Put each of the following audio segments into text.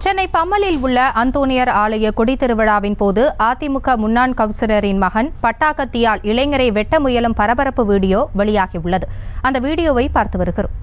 சென்னை பம்மலில் உள்ள அந்தோனியர் ஆலய கொடித்திருவிழாவின் போது அதிமுக முன்னாள் கவுன்சிலரின் மகன் பட்டாக்கத்தியால் இளைஞரை வெட்ட முயலும் பரபரப்பு வீடியோ வெளியாகியுள்ளது. அந்த வீடியோவை பார்த்து வருகிறோம்.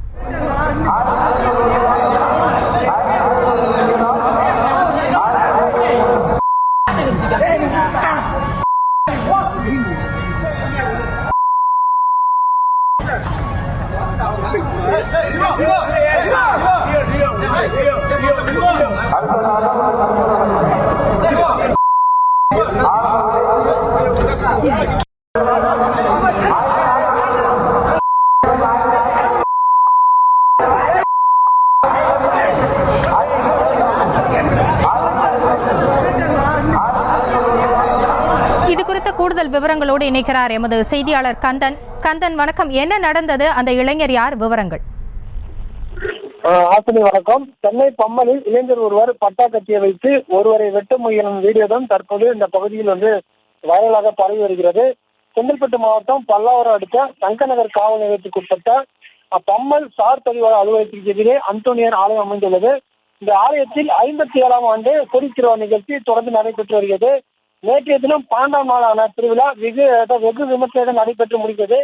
இது குறித்த கூடுதல் விவரங்களோடு இணைக்கிறார் எமது செய்தியாளர் கந்தன். கந்தன், வணக்கம். என்ன நடந்தது? அந்த இளைஞர் யார்? விவரங்கள். ஆசினி, வணக்கம். சென்னை பம்மலில் இளைஞர் ஒருவர் பட்டா கத்தியை வைத்து ஒருவரை வெட்ட முயலும் வீடியோ தான் தற்போது இந்த பகுதியில் வைரலாக பரவி வருகிறது. செங்கல்பட்டு மாவட்டம் பல்லாவரம் அடுத்த சங்கநகர் காவல் நிலையத்துக்குட்பட்ட பம்மல் சார் பதிவாளர் அலுவலகத்திற்கு எதிரே அந்தோனியர் ஆலயம் அமைந்துள்ளது. இந்த ஆலயத்தில் 57ஆம் ஆண்டு கொடித்திருவிழா நிகழ்ச்சி தொடர்ந்து நடைபெற்று வருகிறது. நேற்றைய தினம் 12ஆம் நாளான திருவிழா வெகு விமர்சையாக நடைபெற்று முடிந்தது.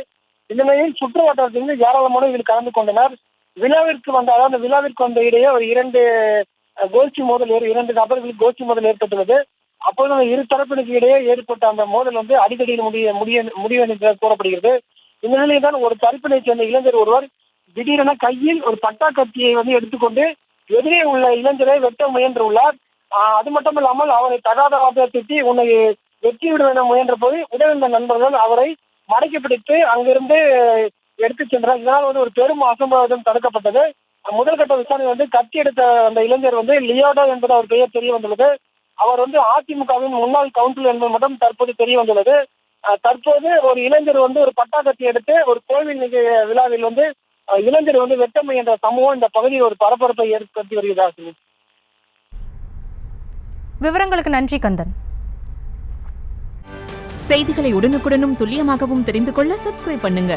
இந்த நிலையில் சுற்று வட்டாரத்திலிருந்து ஏராளமான இதில் கலந்து கொண்டனர். விழாவிற்கு வந்த இடையே ஒரு இரண்டு நபர்களுக்கு கோஷ்டி மோதல் ஏற்பட்டுள்ளது. அப்போது அந்த இரு தரப்பிற்கு இடையே ஏற்பட்ட அந்த மோதல் அடிக்கடியில் முடிவு என்று கூறப்படுகிறது. இந்த நிலையில் தான் ஒரு தரப்பினை சேர்ந்த இளைஞர் ஒருவர் திடீரென கையில் ஒரு பட்டா கத்தியை எடுத்துக்கொண்டு எதிரே உள்ள இளைஞரை வெட்ட முயன்றுள்ளார். அது மட்டும் இல்லாமல் அவரை தகாத வார்த்தை திட்டி உன்னை வெட்டி விட என முயன்ற போது உடனிருந்த நண்பர்கள் அவரை மடக்கி பிடித்து அங்கிருந்து எடுத்து சென்றார். இதனால் ஒரு பெரும் அசம்பாவிதம் தடுக்கப்பட்டது. முதல் கட்ட விசாரணை கத்தி எடுத்த அந்த இளைஞர் லியோடோ என்பது அவர் பெயர் தெரிய வந்துள்ளது. அவர் அதிமுகவின் முன்னாள் கவுன்சிலர் என்பது மட்டும் தற்போது தெரிய வந்துள்ளது. தற்போது ஒரு இளைஞர் ஒரு பட்டா கத்தி எடுத்து ஒரு கோவில் விழாவில் இளைஞர் வெட்ட முயன்ற சமூகம் இந்த பகுதியில் ஒரு பரபரப்பை ஏற்படுத்தி வருகிறது. விவரங்களுக்கு நன்றி கந்தன். செய்திகளை உடனுக்குடனும் துல்லியமாகவும் தெரிந்து கொள்ள சப்ஸ்கிரைப் பண்ணுங்க.